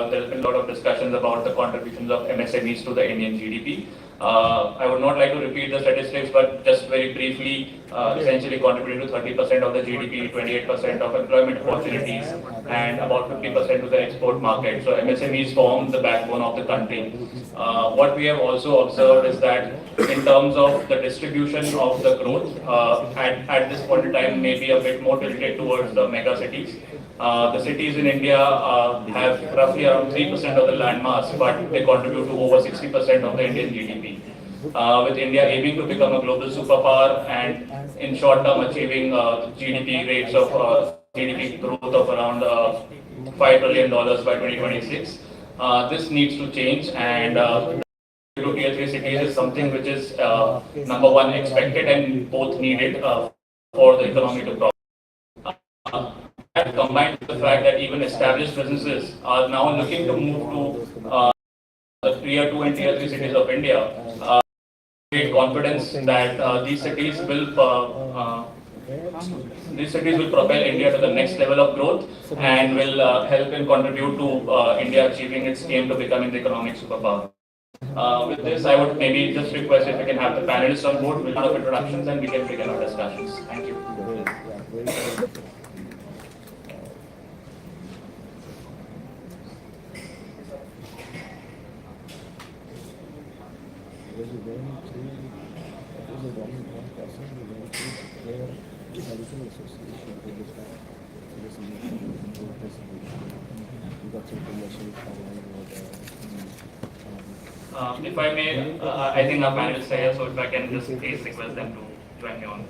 There's been a lot of discussions about the contributions of MSMEs to the Indian GDP. I would not like to repeat the statistics, but just very briefly, essentially contributing to 30% of the GDP, 28% of employment opportunities, and about 50% to the export market. So MSMEs form the backbone of the country. What we have also observed is that in terms of the distribution of the growth, at this point in time, maybe a bit more tilted towards the mega cities. The cities in India have roughly around 3% of the land mass, but they contribute to over 60% of the Indian GDP. With India aiming to become a global superpower and in short term achieving GDP rates of GDP growth of around $5 trillion by 2026. This needs to change, and to tier 3 cities is something which is number one expected and both needed for the economy to grow. That combined with the fact that even established businesses are now looking to move to the tier 2 and tier 3 cities of India, great confidence that these cities will propel India to the next level of growth and will help and contribute to India achieving its aim to becoming the economic superpower. With this, I would maybe just request if we can have the panelists on board with a lot of introductions and we can begin our discussions. Thank you. If I may, I think our panelists are here, so if I can just please request them to join me on.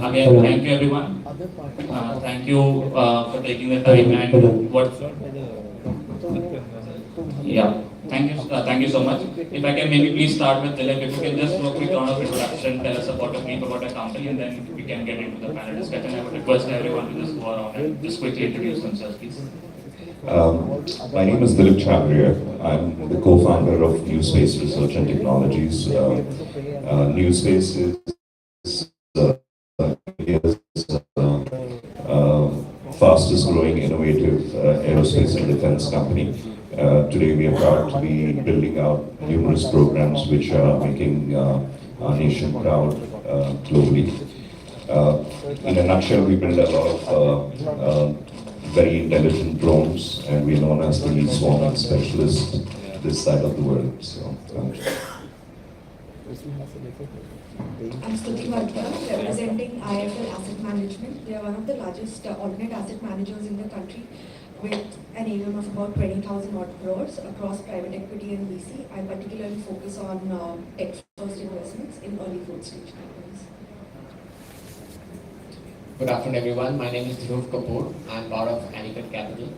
Again, thank you everyone. Thank you for taking the time and what. Yeah, thank you so much. If I can maybe please start with Dilip, if you can just do a quick round of introduction, tell us about a brief about a company, and then we can get into the panel discussion. I would request everyone to just go around and just quickly introduce themselves, please. My name is Dilip Chabria. I'm the co-founder of New Space Research and Technologies. New Space is India's fastest growing innovative aerospace and defense company. Today we are proud to be building out numerous programs which are making our nation proud globally. In a nutshell, we build a lot of very intelligent drones, and we're known as the swarming specialist this side of the world. So, I'm Stuti Bhatia, representing IIFL Asset Management. We are one of the largest alternate asset managers in the country with an AUM of about 20,000 odd crores across private equity and VC. I particularly focus on tech-first investments in early growth stage companies. Good afternoon, everyone. My name is Dhruv Kapoor. I'm part of Aniket Capital.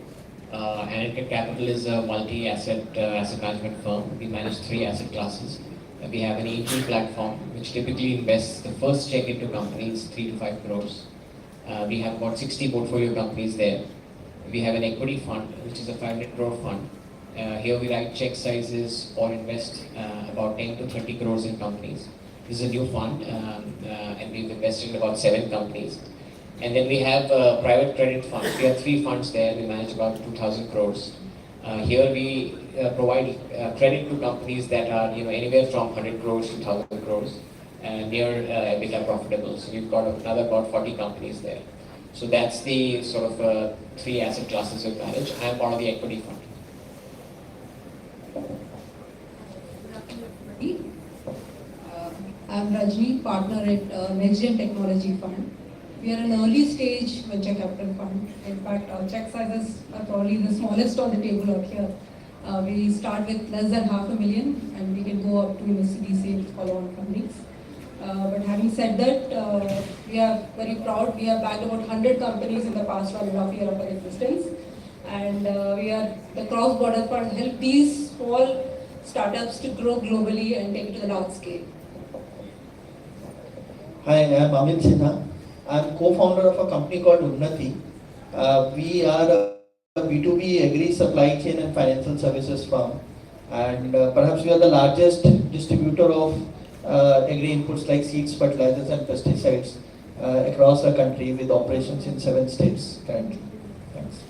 Aniket Capital is a multi-asset asset management firm. We manage 3 asset classes. We have an angel platform which typically invests the first check into companies 3 to 5 crores. We have about 60 portfolio companies there. We have an equity fund which is a 500 crore fund. Here we write check sizes or invest about 10 to 30 crores in companies. This is a new fund and we've invested in about 7 companies. And then we have a private credit fund. We have 3 funds there. We manage about 2,000 crores. Here we provide credit to companies that are anywhere from 100 crores to 1,000 crores near EBITDA profitable. So we've got another about 40 companies there. So that's the sort of 3 asset classes we manage. I'm part of the equity fund. I'm Rajni, partner at NextGen Technology Fund. We are an early stage venture capital fund. In fact, our check sizes are probably the smallest on the table out here. We start with less than $500,000 and we can go up to CDC follow-on fundings. But having said that, we are very proud. We have backed about 100 companies in the past 1.5 years of our existence. And we are the cross-border fund, help these small startups to grow globally and take it to the large scale. Hi, I'm Amit Sinha. I'm co-founder of a company called Unnati. We are a B2B agri supply chain and financial services firm, and perhaps we are the largest distributor of agri inputs like seeds, fertilizers, and pesticides across the country, with operations in 7 states currently. Thanks.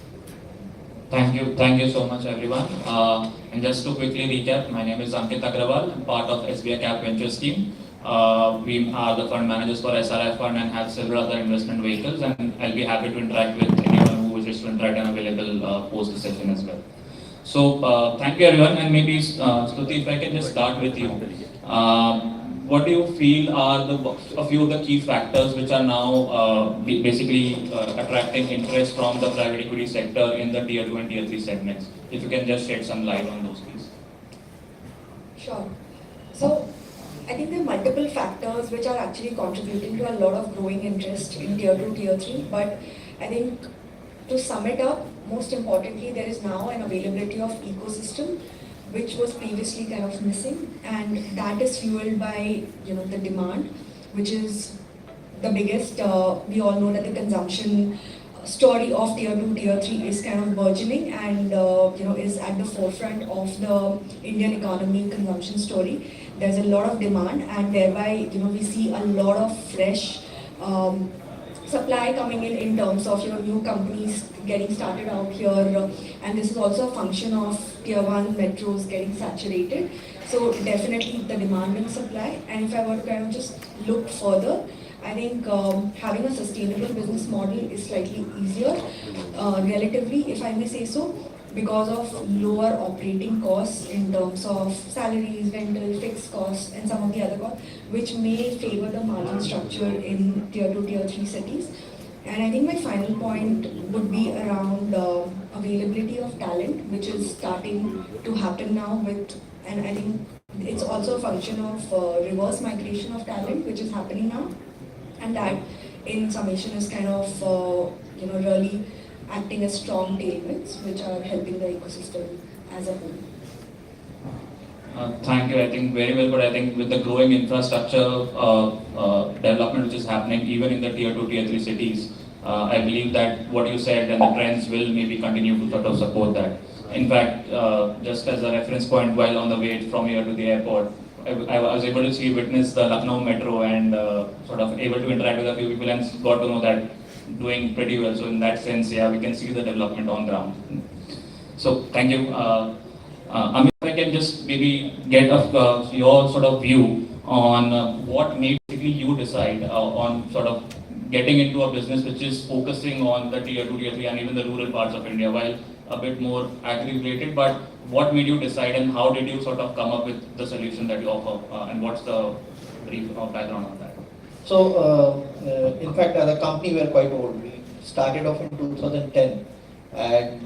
Thank you so much, everyone. And just to quickly recap, my name is Ankit Agrawal. I'm part of SBI Cap Ventures team. We are the fund managers for SRI fund and have several other investment vehicles, and I'll be happy to interact with anyone who wishes to interact and available post the session as well. So thank you, everyone, and maybe Stuti, if I can just start with you. What do you feel are a few of the key factors which are now basically attracting interest from the private equity sector in the tier 2 and tier 3 segments? If you can just shed some light on those, please. Sure. So I think there are multiple factors which are actually contributing to a lot of growing interest in tier 2, tier 3, but I think to sum it up, most importantly, there is now an availability of ecosystem which was previously kind of missing, and that is fueled by the demand, which is the biggest. We all know that the consumption story of tier 2, tier 3 is kind of burgeoning and is at the forefront of the Indian economy consumption story. There's a lot of demand, and thereby we see a lot of fresh supply coming in terms of new companies getting started out here, and this is also a function of tier 1 metros getting saturated. So definitely the demand and supply. And if I were to kind of just look further, I think having a sustainable business model is slightly easier, relatively, if I may say so, because of lower operating costs in terms of salaries, rental, fixed costs, and some of the other costs, which may favor the margin structure in tier 2, tier 3 cities. And I think my final point would be around availability of talent, which is starting to happen now and I think it's also a function of reverse migration of talent, which is happening now. And that, in summation, is kind of, really acting as strong tailwinds, which are helping the ecosystem as a whole. Thank you. I think very well put. I think with the growing infrastructure development which is happening even in the tier 2, tier 3 cities, I believe that what you said and the trends will maybe continue to sort of support that. In fact, just as a reference point, while on the way from here to the airport, I was able to witness the Lucknow metro and sort of able to interact with a few people and got to know that doing pretty well. So in that sense, yeah, we can see the development on ground. So thank you. Amit, if I can just maybe get your sort of view on what made you decide on sort of getting into a business which is focusing on the tier 2, tier 3 and even the rural parts of India, while a bit more agri-related, but what made you decide and how did you sort of come up with the solution that you offer and what's the brief background on that? So, in fact, as a company, we are quite old. We started off in 2010, and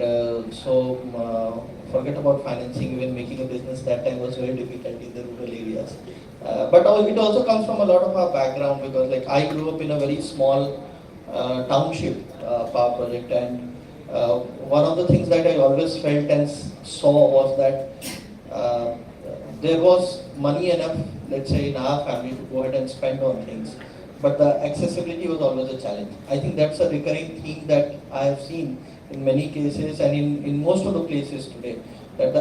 forget about financing. Even making a business that time was very difficult in the rural areas. But it also comes from a lot of our background, because like I grew up in a very small township power project, and one of the things that I always felt and saw was that there was money enough, let's say, in our family to go ahead and spend on things, but the accessibility was always a challenge. I think that's a recurring theme that I have seen in many cases and in most of the places today, that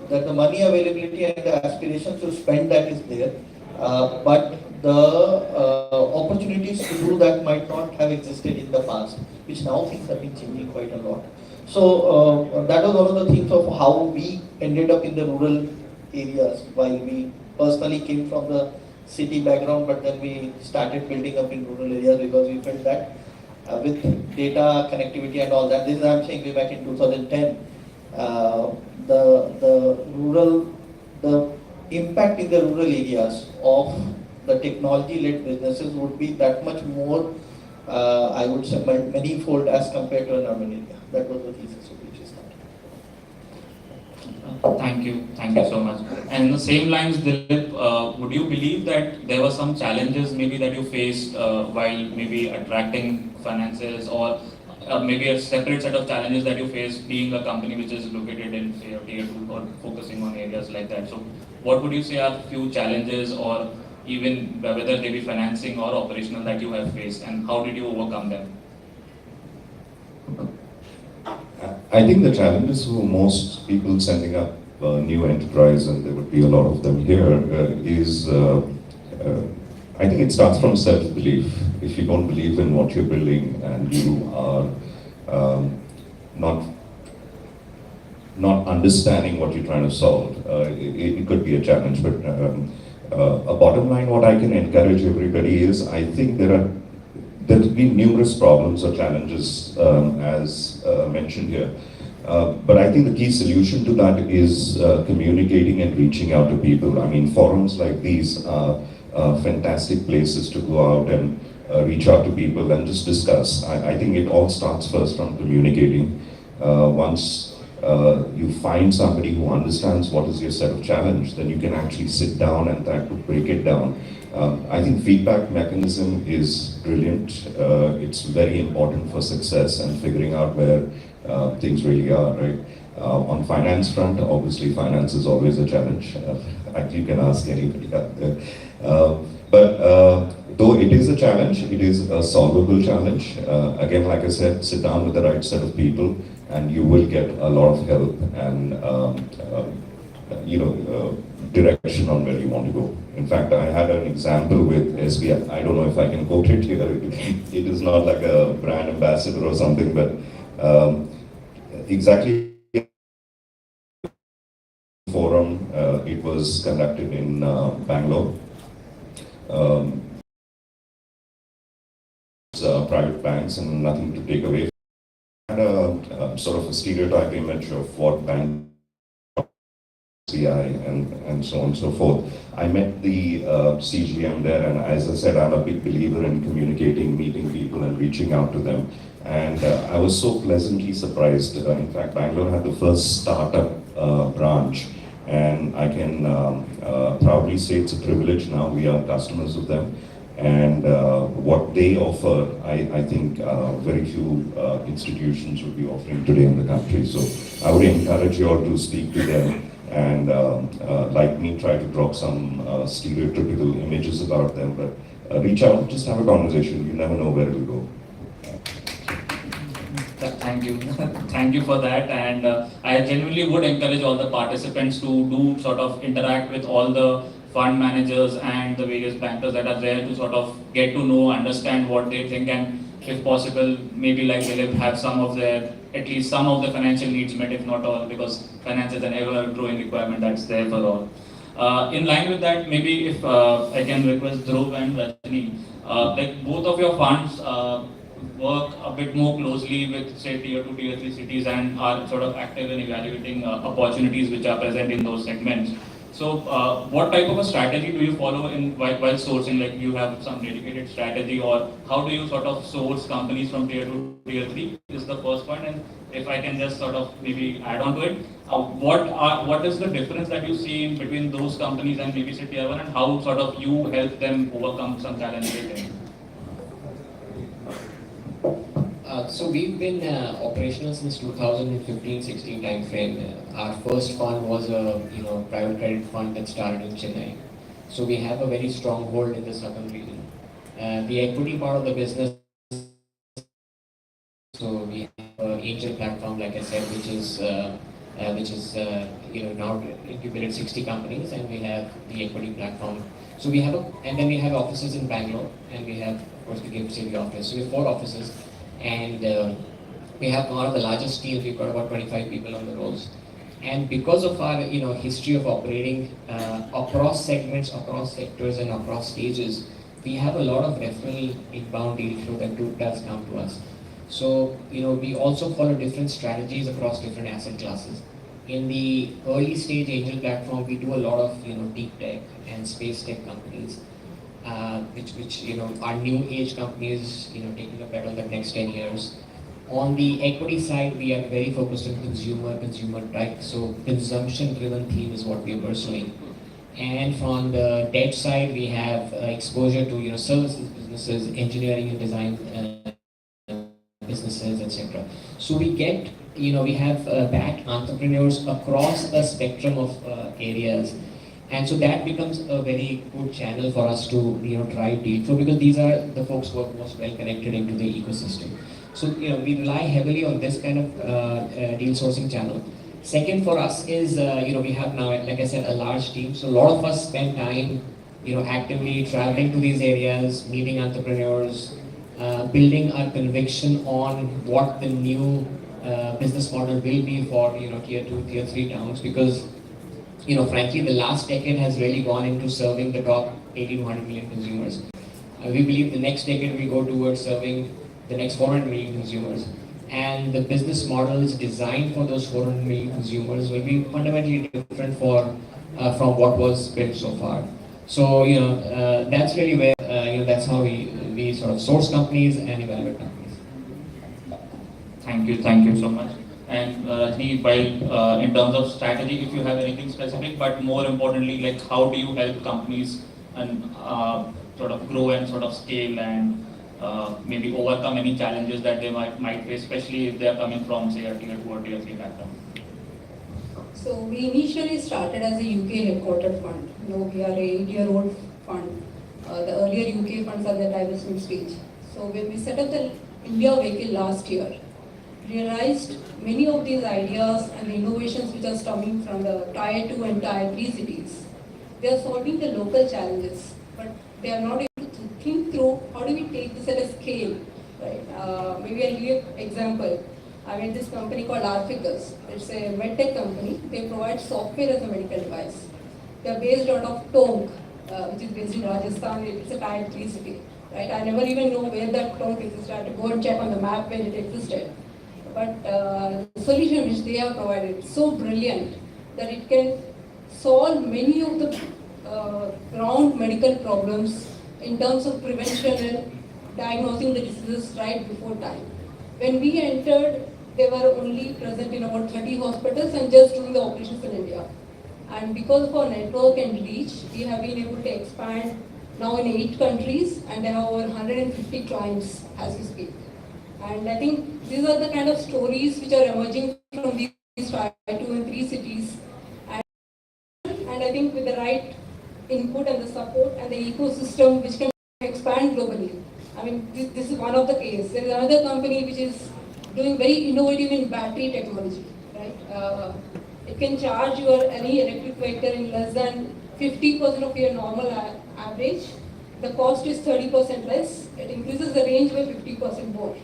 the money availability and the aspirations to spend that is there, but the opportunities to do that might not have existed in the past, which now things have been changing quite a lot. So that was one of the themes of how we ended up in the rural areas, while we personally came from the city background, but then we started building up in rural areas because we felt that with data connectivity and all that, this is I'm saying way back in 2010, the impact in the rural areas of the technology-led businesses would be that much more, I would say, many-fold as compared to an urban area. That was the thesis of which we started. Thank you so much. And in the same lines, Dilip, would you believe that there were some challenges maybe that you faced while maybe attracting finances, or maybe a separate set of challenges that you face being a company which is located in, say, a tier 2 or focusing on areas like that? So what would you say are few challenges, or even whether they be financing or operational, that you have faced, and how did you overcome them? I think the challenges for most people sending up new enterprise, and there would be a lot of them here, is I think it starts from self-belief. If you don't believe in what you're building and you are not understanding what you're trying to solve, it could be a challenge. But a bottom line, what I can encourage everybody is, I think there'll be numerous problems or challenges as mentioned here. But I think the key solution to that is communicating and reaching out to people. I mean, forums like these are fantastic places to go out and reach out to people and just discuss. I think it all starts first from communicating. Once you find somebody who understands what is your set of challenge, then you can actually sit down and try to break it down. I think feedback mechanism is brilliant. It's very important for success and figuring out where things really are, right? On finance front, obviously finance is always a challenge. You can ask anybody out there. But though it is a challenge, it is a solvable challenge. Again, like I said, sit down with the right set of people and you will get a lot of help and direction on where you want to go. In fact, I had an example with SBI. I don't know if I can quote it here. It is not like a brand ambassador or something, but exactly forum. It was conducted in Bangalore. Private banks, and nothing to take away. I had a sort of a stereotype image of what bank CI and so on and so forth. I met the CGM there, and as I said, I'm a big believer in communicating, meeting people and reaching out to them. And I was so pleasantly surprised. In fact, Bangalore had the first startup branch, and I can proudly say it's a privilege now. We are customers of them. And what they offer, I think very few institutions would be offering today in the country. So I would encourage you all to speak to them and like me, try to drop some stereotypical images about them, but reach out, just have a conversation. You never know where it will go. Thank you. Thank you for that. And I genuinely would encourage all the participants to do sort of interact with all the fund managers and the various bankers that are there to sort of get to know, understand what they think, and if possible, maybe like Dilip, have some of their, at least some of the financial needs met, if not all, because finance is an ever-growing requirement that's there for all. In line with that, maybe if I can request Dhruv and Rajni, like both of your funds work a bit more closely with, say, tier 2, tier 3 cities and are sort of active in evaluating opportunities which are present in those segments. So what type of a strategy do you follow in while sourcing? Like, you have some dedicated strategy, or how do you sort of source companies from tier 2, tier 3 is the first point. And if I can just sort of maybe add on to it, what is the difference that you see in between those companies and maybe say tier 1, and how sort of you help them overcome some challenges? So we've been operational since 2015-16 timeframe. Our first fund was a private credit fund that started in Chennai. So we have a very strong hold in the southern region. The equity part of the business, so we have an angel platform, like I said, which is now incubated 60 companies, and we have the equity platform. So we have and then we have offices in Bangalore, and we have, of course, the Gift City office. So we have 4 offices. And we have one of the largest teams. We've got about 25 people on the rolls. And because of our history of operating across segments, across sectors, and across stages, we have a lot of referral inbound deal flow that does come to us. So we also follow different strategies across different asset classes. In the early stage angel platform, we do a lot of deep tech and space tech companies. Which are new age companies, taking a bet on the next 10 years. On the equity side, we are very focused on consumer type, so consumption driven theme is what we are pursuing. And from the debt side, we have exposure to services businesses, engineering and design businesses, etc. So we get, we have backed entrepreneurs across a spectrum of areas. And so that becomes a very good channel for us to drive deal flow, because these are the folks who are most well connected into the ecosystem. So we rely heavily on this kind of deal sourcing channel. Second for us is we have now, like I said, a large team. So a lot of us spend time actively traveling to these areas, meeting entrepreneurs, building our conviction on what the new business model will be for tier 2, tier 3 towns, because frankly the last decade has really gone into serving the top 80 to 100 million consumers. We believe the next decade will go towards serving the next 400 million consumers, and the business models designed for those 400 million consumers will be fundamentally different from what was built so far. So that's really where that's how we sort of source companies and evaluate companies. Thank you so much. And Rajni, while in terms of strategy, if you have anything specific, but more importantly, like how do you help companies and sort of grow and sort of scale and maybe overcome any challenges that they might face, especially if they are coming from, say, a tier 2 or tier 3 background? So we initially started as a UK headquartered fund. We are a 8-year-old fund. The earlier UK funds are the divestment stage. So when we set up the India vehicle last year, realized many of these ideas and the innovations which are coming from the tier 2 and tier 3 cities, they are solving the local challenges, but they are not able to think through how do we take this at a scale, right? Maybe I'll give you an example. I mean, this company called Arficus. It's a medtech company. They provide software as a medical device. They're based out of Tonk, which is based in Rajasthan. It's a tier 3 city, right? I never even know where that Tonk existed. I had to go and check on the map where it existed. But the solution which they have provided is so brilliant that it can solve many of the ground medical problems in terms of prevention and diagnosing the diseases right before time. When we entered, they were only present in about 30 hospitals and just doing the operations in India. And because of our network and reach, we have been able to expand now in 8 countries, and they have over 150 clients as we speak. And I think these are the kind of stories which are emerging from these tier 2 and 3 cities. And I think with the right input and the support and the ecosystem which can expand globally. I mean, this is one of the cases. There is another company which is doing very innovative in battery technology, right? It can charge your any electric vehicle in less than 50% of your normal average. The cost is 30% less. It increases the range by 50% more.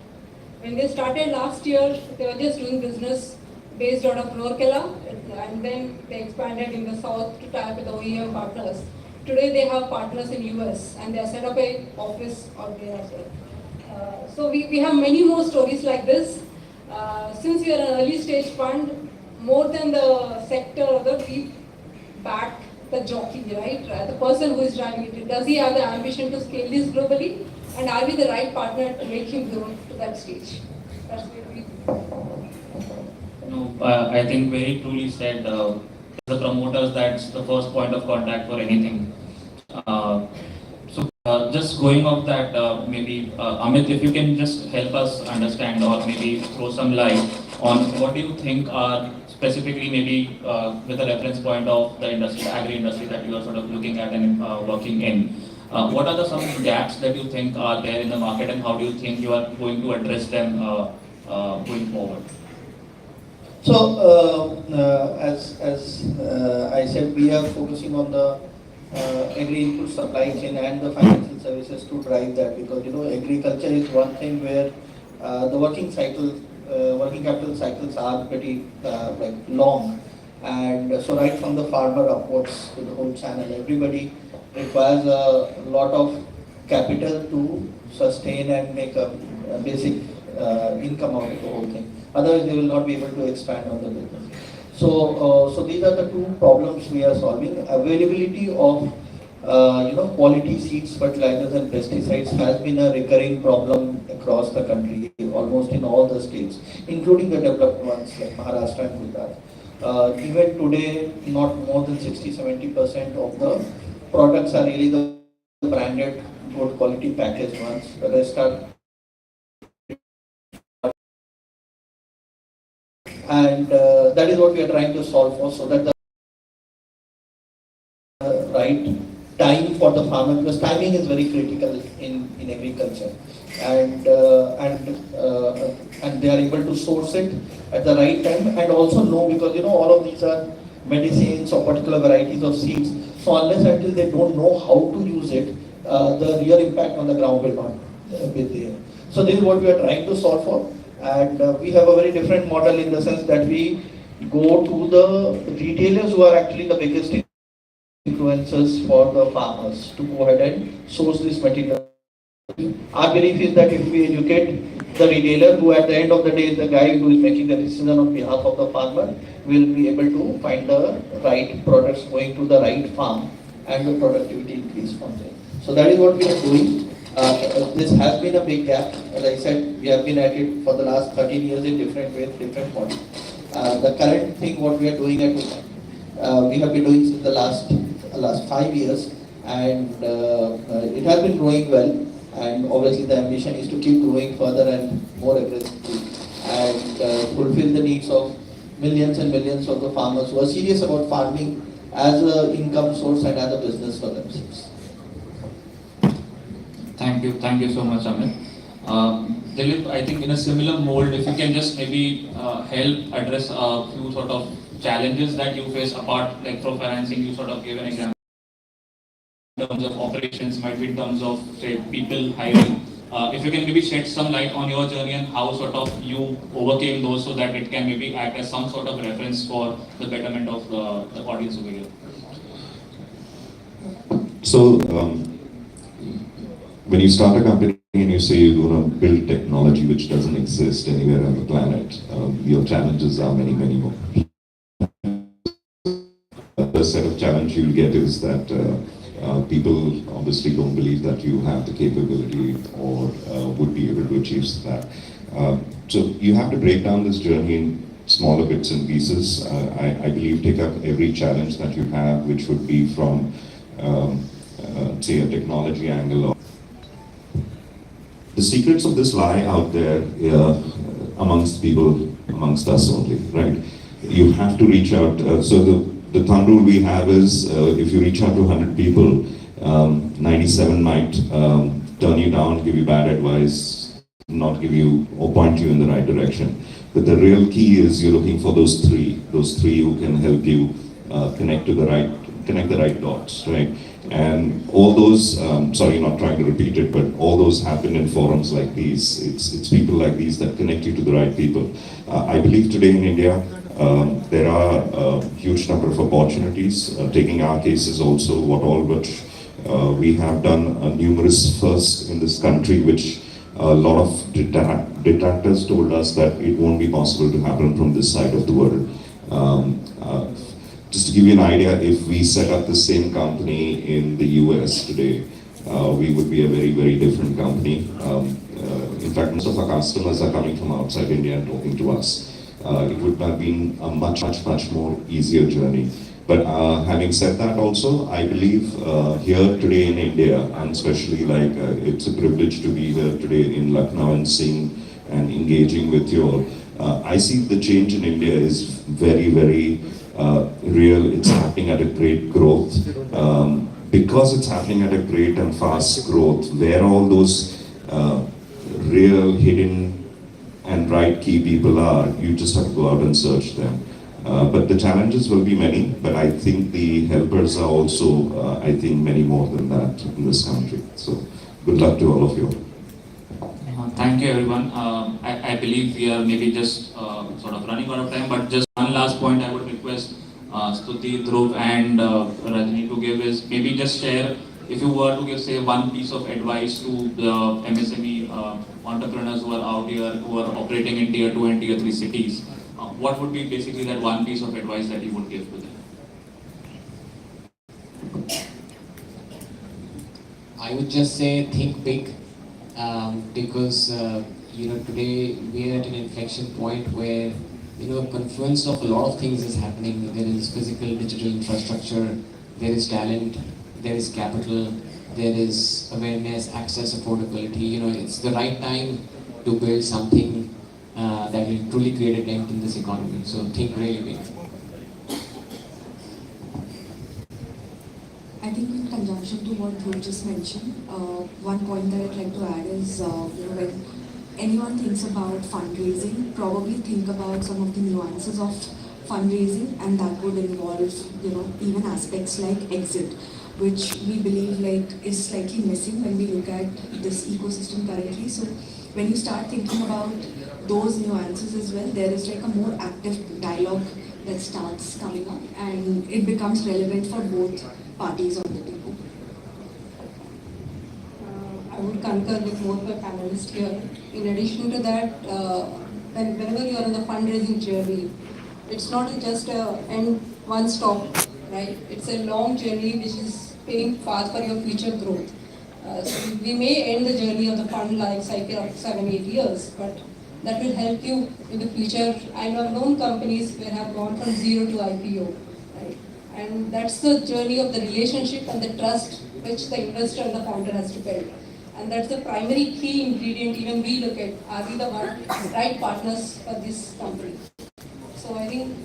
When they started last year, they were just doing business based out of Rourkela, and then they expanded in the south to tap with the OEM partners. Today they have partners in US, and they have set up an office out there as well. So we have many more stories like this. Since we are an early stage fund, more than the sector or we back the jockey, right? The person who is driving it. Does he have the ambition to scale this globally? And are we the right partner to make him grow to that stage? That's where we. No, I think very truly said. The promoters, that's the first point of contact for anything. Just going off that, maybe Amit, if you can just help us understand or maybe throw some light on what do you think are specifically maybe with a reference point of the industry, the agri industry that you are sort of looking at and working in. What are some gaps that you think are there in the market, and how do you think you are going to address them going forward? So, as I said, we are focusing on the agri input supply chain and the financial services to drive that, because agriculture is one thing where the working capital cycles are pretty long, and so right from the farmer upwards to the whole channel, everybody requires a lot of capital to sustain and make a basic income out of the whole thing. Otherwise, they will not be able to expand on the business. So these are the 2 problems we are solving. Availability of quality seeds, fertilizers, and pesticides has been a recurring problem across the country, almost in all the states, including the developed ones like Maharashtra and Gujarat. Even today, not more than 60-70% of the products are really the branded, good quality packaged ones. The rest are, and that is what we are trying to solve for, so that the right time for for the farmer, because timing is very critical in agriculture, and they are able to source it at the right time, and also know, because all of these are medicines or particular varieties of seeds. So unless until they don't know how to use it, the real impact on the ground will not be there. So this is what we are trying to solve for, and we have a very different model in the sense that we go to the retailers who are actually the biggest influencers for the farmers to go ahead and source this material. Our belief is that if we educate the retailer, who at the end of the day is the guy who is making the decision on behalf of the farmer, will be able to find the right products going to the right farm and the productivity increase from there. So that is what we are doing. This has been a big gap. As I said, we have been at it for the last 13 years in different ways, different models. The current thing what we are doing at we have been doing since the last 5 years, and it has been growing well. And obviously the ambition is to keep growing further and more aggressively, and fulfill the needs of millions and millions of the farmers who are serious about farming as an income source and as a business for themselves. Thank you so much, Amit. Dilip, I think in a similar mold, if you can just maybe help address a few sort of challenges that you face apart, like from financing, you sort of gave an example in terms of operations, might be in terms of, say, people hiring. If you can maybe shed some light on your journey and how sort of you overcame those, so that it can maybe act as some sort of reference for the betterment of the audience over here. So, when you start a company and you say you're going to build technology which doesn't exist anywhere on the planet, your challenges are many, many more. The set of challenge you'll get is that people obviously don't believe that you have the capability or would be able to achieve that. So you have to break down this journey in smaller bits and pieces. I believe take up every challenge that you have, which would be from, say, a technology angle. The secrets of this lie out there amongst people, amongst us only, right? You have to reach out. So the thumb rule we have is if you reach out to 100 people, 97 might turn you down, give you bad advice, not give you or point you in the right direction. But the real key is you're looking for those three who can help you connect the right dots, right? And all those, sorry, not trying to repeat it, but all those happen in forums like these. It's people like these that connect you to the right people. I believe today in India, there are a huge number of opportunities. Taking our cases also, which we have done numerous firsts in this country, which a lot of detractors told us that it won't be possible to happen from this side of the world. Just to give you an idea, if we set up the same company in the US today, we would be a very, very different company. In fact, most of our customers are coming from outside India and talking to us. It would have been a much more easier journey. But having said that also, I believe here today in India, and especially like it's a privilege to be here today in Lucknow and seeing and engaging with you all. I see the change in India is very, very real. It's happening at a great growth. Because it's happening at a great and fast growth, where all those real hidden and right key people are, you just have to go out and search them. But the challenges will be many, but I think the helpers are also, I think, many more than that in this country. So good luck to all of you. Thank you, everyone. I believe we are maybe just sort of running out of time, but just one last point I would request Stuti, Dhruv and Rajni to give is maybe just share, if you were to give, say, one piece of advice to the MSME entrepreneurs who are out here, who are operating in tier 2 and tier 3 cities, what would be basically that one piece of advice that you would give to them? I would just say think big, because today we are at an inflection point where a confluence of a lot of things is happening. There is physical, digital infrastructure, there is talent, there is capital, there is awareness, access, affordability. It's the right time to build something that will truly create a dent in this economy. So think really big. I think think in conjunction to what Dhruv just mentioned, one point that I'd like to add is, when anyone thinks about fundraising, probably think about some of the nuances of fundraising, and that would involve, even aspects like exit, which we believe is slightly missing when we look at this ecosystem currently. So when you start thinking about those nuances as well, there is a more active dialogue that starts coming up, and it becomes relevant for both parties on the table. I would concur with both the panelists here. In addition to that, whenever you are on the fundraising journey, it's not just a end one stop, right? It's a long journey which is paying fast for your future growth. So we may end the journey of the fund life cycle of 7-8 years, but that will help you in the future. I know known companies where have gone from zero to IPO, right? And that's the journey of the relationship and the trust which the investor and the founder has to build. And that's the primary key ingredient even we look at. Are we the right partners for this company? So I think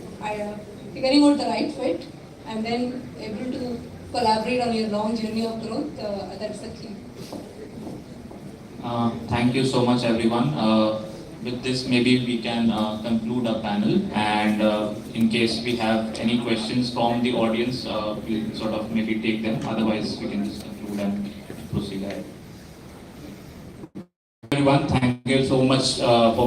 figuring out the right fit and then able to collaborate on your long journey of growth, that's the key. Thank you so much, everyone. With this, maybe we can conclude our panel, and in case we have any questions from the audience, we'll sort of maybe take them. Otherwise, we can just conclude and proceed ahead. Everyone, thank you so much for